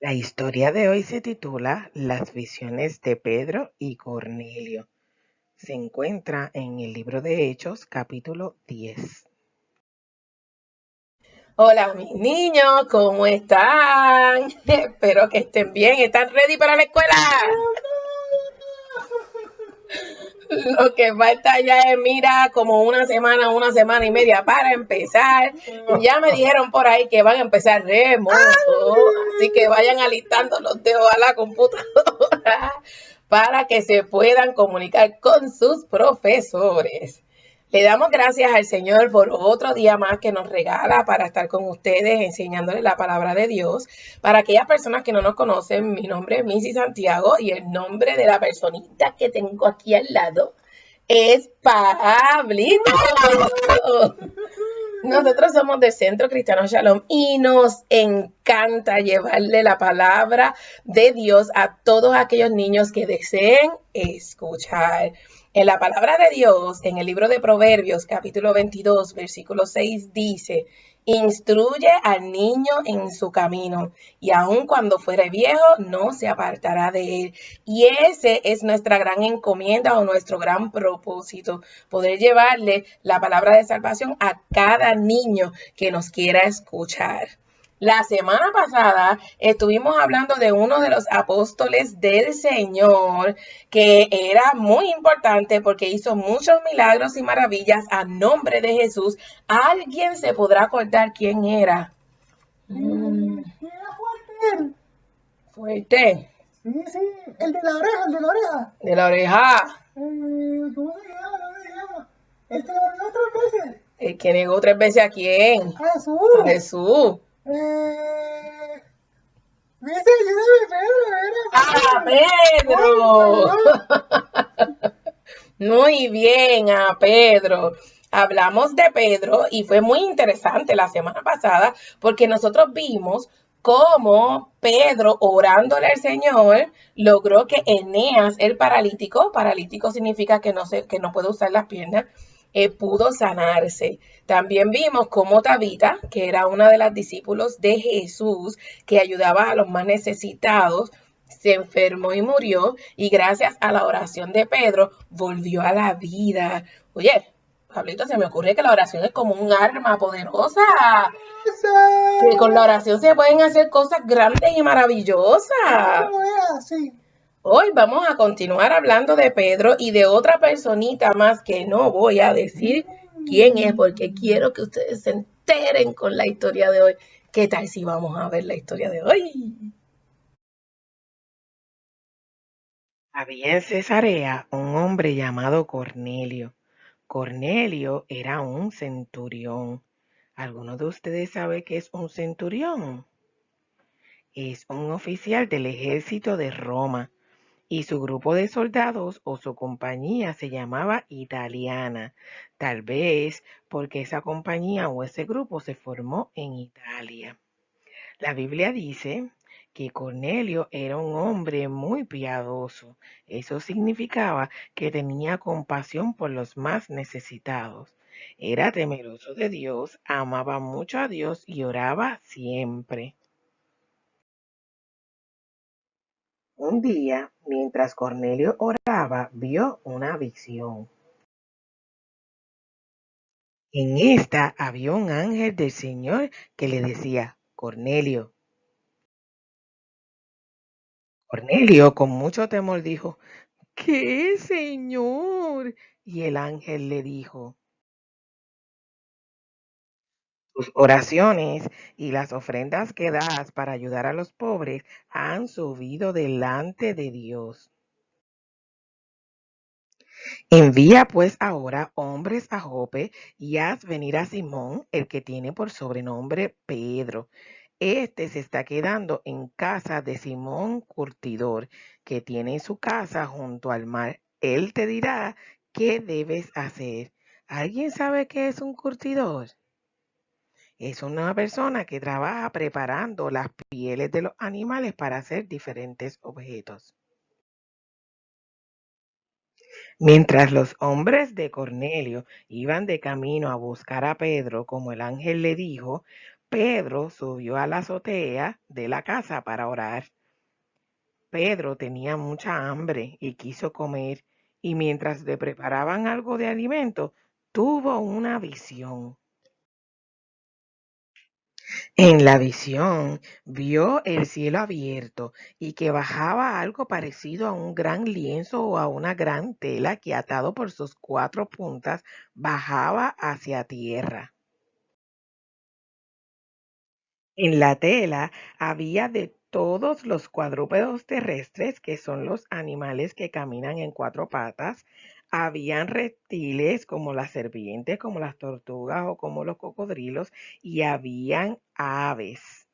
La historia de hoy se titula Las visiones de Pedro y Cornelio. Se encuentra en el libro de Hechos, capítulo 10. Hola, mis niños, ¿cómo están? Espero que estén bien. ¿Están ready para la escuela? Lo que falta ya es, mira, como una semana y media para empezar. Ya me dijeron por ahí que van a empezar remoto, así que vayan alistando los dedos a la computadora para que se puedan comunicar con sus profesores. Le damos gracias al Señor por otro día más que nos regala para estar con ustedes enseñándoles la palabra de Dios. Para aquellas personas que no nos conocen, mi nombre es Missy Santiago y el nombre de la personita que tengo aquí al lado es Pablito. Nosotros somos del Centro Cristiano Shalom y nos encanta llevarle la palabra de Dios a todos aquellos niños que deseen escuchar. En la palabra de Dios, en el libro de Proverbios, capítulo 22, versículo 6, dice: instruye al niño en su camino, y aun cuando fuere viejo, no se apartará de él. Y ese es nuestra gran encomienda o nuestro gran propósito, poder llevarle la palabra de salvación a cada niño que nos quiera escuchar. La semana pasada estuvimos hablando de uno de los apóstoles del Señor que era muy importante porque hizo muchos milagros y maravillas a nombre de Jesús. ¿Alguien se podrá acordar quién era? Era fuerte. Fuerte. Sí, el de la oreja, el de la oreja. De la oreja. ¿Cómo se llama? ¿Cómo se llama? Este lo negó 3 veces. El que negó 3 veces a quién. A Jesús. A Jesús. Dice, ¡A Pedro! Muy bien, a Pedro. Hablamos de Pedro y fue muy interesante la semana pasada porque nosotros vimos cómo Pedro, orándole al Señor, logró que Eneas, el paralítico significa que no puede usar las piernas, pudo sanarse. También vimos cómo Tabita, que era una de las discípulos de Jesús, que ayudaba a los más necesitados, se enfermó y murió, y gracias a la oración de Pedro volvió a la vida. Oye, Pablito, se me ocurre que la oración es como un arma poderosa, que con la oración se pueden hacer cosas grandes y maravillosas. Sí. Hoy vamos a continuar hablando de Pedro y de otra personita más que no voy a decir quién es, porque quiero que ustedes se enteren con la historia de hoy. ¿Qué tal si vamos a ver la historia de hoy? Había en Cesarea un hombre llamado Cornelio. Cornelio era un centurión. ¿Alguno de ustedes sabe qué es un centurión? Es un oficial del ejército de Roma y su grupo de soldados o su compañía se llamaba italiana, tal vez porque esa compañía o ese grupo se formó en Italia. La Biblia dice que Cornelio era un hombre muy piadoso. Eso significaba que tenía compasión por los más necesitados. Era temeroso de Dios, amaba mucho a Dios y oraba siempre. Un día, mientras Cornelio oraba, vio una visión. En esta había un ángel del Señor que le decía: Cornelio. Cornelio, con mucho temor, dijo: ¿Qué, Señor? Y el ángel le dijo: tus oraciones y las ofrendas que das para ayudar a los pobres han subido delante de Dios. Envía pues ahora hombres a Jope y haz venir a Simón, el que tiene por sobrenombre Pedro. Este se está quedando en casa de Simón Curtidor, que tiene su casa junto al mar. Él te dirá qué debes hacer. ¿Alguien sabe qué es un curtidor? Es una persona que trabaja preparando las pieles de los animales para hacer diferentes objetos. Mientras los hombres de Cornelio iban de camino a buscar a Pedro, como el ángel le dijo, Pedro subió a la azotea de la casa para orar. Pedro tenía mucha hambre y quiso comer, y mientras le preparaban algo de alimento, tuvo una visión. En la visión vio el cielo abierto y que bajaba algo parecido a un gran lienzo o a una gran tela que atado por sus cuatro puntas bajaba hacia tierra. En la tela había de todos los cuadrúpedos terrestres, que son los animales que caminan en cuatro patas. Habían reptiles como las serpientes, como las tortugas o como los cocodrilos, y habían aves.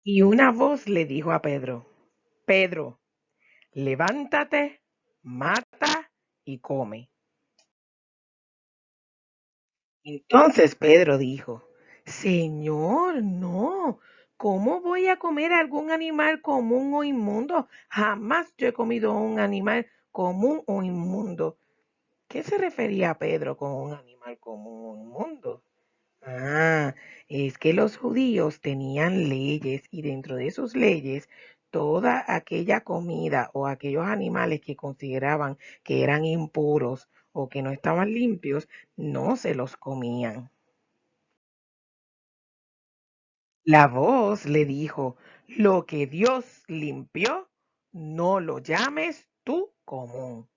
Y una voz le dijo a Pedro: Pedro, levántate, mata y come. Entonces Pedro dijo: Señor, no, ¿cómo voy a comer algún animal común o inmundo? Jamás yo he comido un animal común o inmundo. ¿Qué se refería Pedro con un animal común o inmundo? Ah, es que los judíos tenían leyes y dentro de sus leyes toda aquella comida o aquellos animales que consideraban que eran impuros o que no estaban limpios, no se los comían. La voz le dijo: lo que Dios limpió, no lo llames tú común.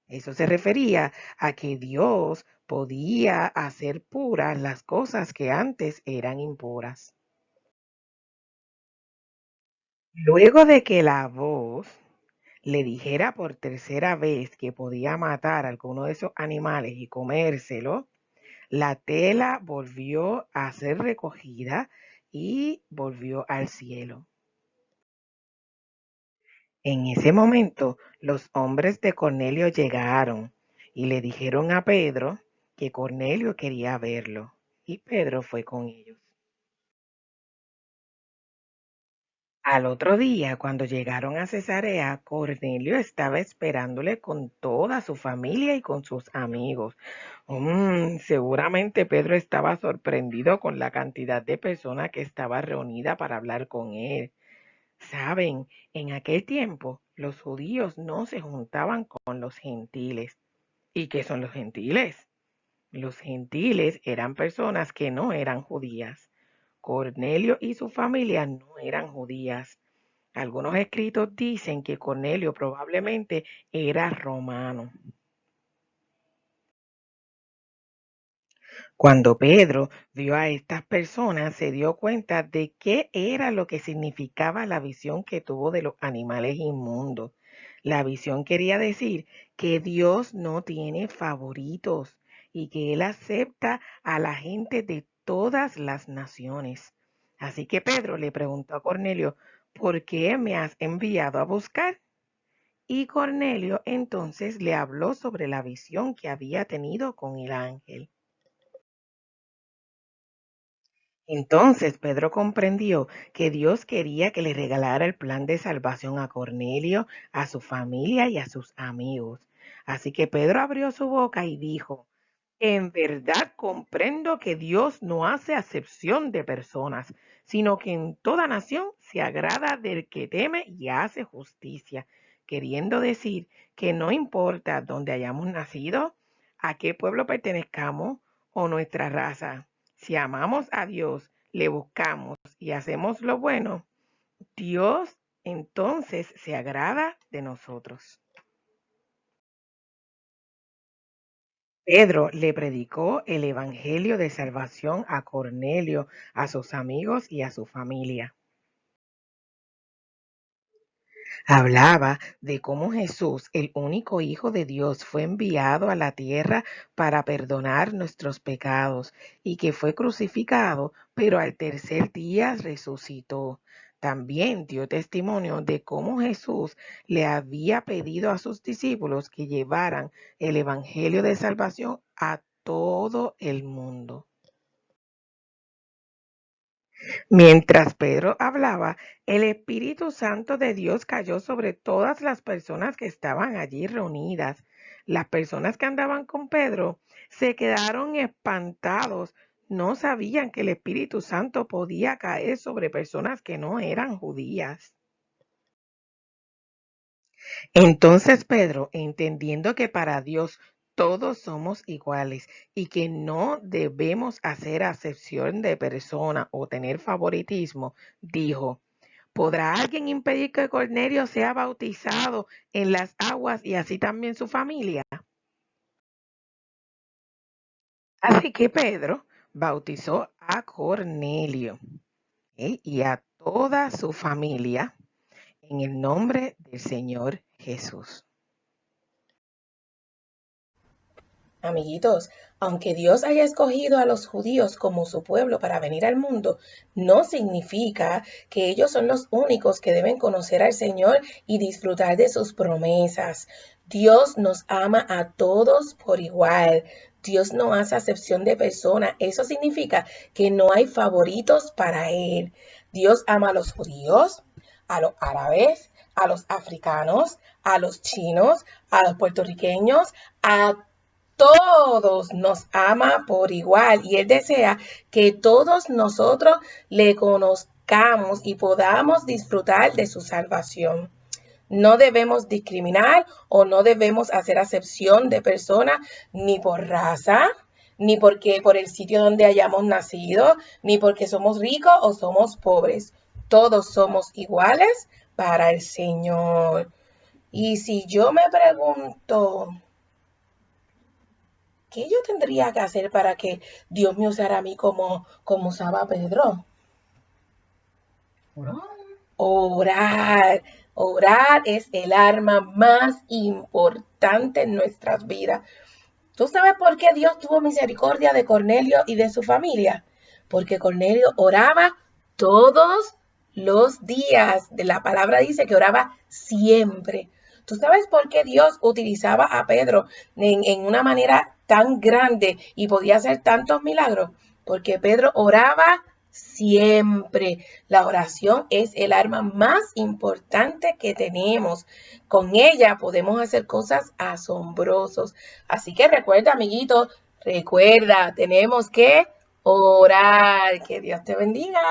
Eso se refería a que Dios podía hacer puras las cosas que antes eran impuras. Luego de que la voz le dijera por tercera vez que podía matar a alguno de esos animales y comérselo, la tela volvió a ser recogida y volvió al cielo. En ese momento, los hombres de Cornelio llegaron y le dijeron a Pedro que Cornelio quería verlo, y Pedro fue con ellos. Al otro día, cuando llegaron a Cesarea, Cornelio estaba esperándole con toda su familia y con sus amigos. Seguramente Pedro estaba sorprendido con la cantidad de personas que estaba reunida para hablar con él. Saben, en aquel tiempo los judíos no se juntaban con los gentiles. ¿Y qué son los gentiles? Los gentiles eran personas que no eran judías. Cornelio y su familia no eran judías. Algunos escritos dicen que Cornelio probablemente era romano. Cuando Pedro vio a estas personas, se dio cuenta de qué era lo que significaba la visión que tuvo de los animales inmundos. La visión quería decir que Dios no tiene favoritos y que Él acepta a la gente de todas las naciones. Así que Pedro le preguntó a Cornelio: ¿por qué me has enviado a buscar? Y Cornelio entonces le habló sobre la visión que había tenido con el ángel. Entonces Pedro comprendió que Dios quería que le regalara el plan de salvación a Cornelio, a su familia y a sus amigos. Así que Pedro abrió su boca y dijo: en verdad comprendo que Dios no hace acepción de personas, sino que en toda nación se agrada del que teme y hace justicia, queriendo decir que no importa dónde hayamos nacido, a qué pueblo pertenezcamos o nuestra raza. Si amamos a Dios, le buscamos y hacemos lo bueno, Dios entonces se agrada de nosotros. Pedro le predicó el evangelio de salvación a Cornelio, a sus amigos y a su familia. Hablaba de cómo Jesús, el único Hijo de Dios, fue enviado a la tierra para perdonar nuestros pecados y que fue crucificado, pero al tercer día resucitó. También dio testimonio de cómo Jesús le había pedido a sus discípulos que llevaran el evangelio de salvación a todo el mundo. Mientras Pedro hablaba, el Espíritu Santo de Dios cayó sobre todas las personas que estaban allí reunidas. Las personas que andaban con Pedro se quedaron espantados. no sabían que el Espíritu Santo podía caer sobre personas que no eran judías. Entonces Pedro, entendiendo que para Dios todos somos iguales y que no debemos hacer acepción de persona o tener favoritismo, dijo: ¿podrá alguien impedir que Cornelio sea bautizado en las aguas y así también su familia? Así que Pedro bautizó a Cornelio, y a toda su familia en el nombre del Señor Jesús. Amiguitos, aunque Dios haya escogido a los judíos como su pueblo para venir al mundo, no significa que ellos son los únicos que deben conocer al Señor y disfrutar de sus promesas. Dios nos ama a todos por igual. Dios no hace acepción de persona. Eso significa que no hay favoritos para Él. Dios ama a los judíos, a los árabes, a los africanos, a los chinos, a los puertorriqueños, a todos nos ama por igual y Él desea que todos nosotros le conozcamos y podamos disfrutar de su salvación. No debemos discriminar o no debemos hacer acepción de personas ni por raza, ni porque por el sitio donde hayamos nacido, ni porque somos ricos o somos pobres. Todos somos iguales para el Señor. Y si yo me pregunto, ¿qué yo tendría que hacer para que Dios me usara a mí como usaba a Pedro? Orar. Orar es el arma más importante en nuestras vidas. ¿Tú sabes por qué Dios tuvo misericordia de Cornelio y de su familia? Porque Cornelio oraba todos los días. La palabra dice que oraba siempre. ¿Tú sabes por qué Dios utilizaba a Pedro en una manera tan grande y podía hacer tantos milagros? Porque Pedro oraba siempre. La oración es el arma más importante que tenemos. Con ella podemos hacer cosas asombrosas. Así que recuerda, amiguitos, recuerda, tenemos que orar. Que Dios te bendiga.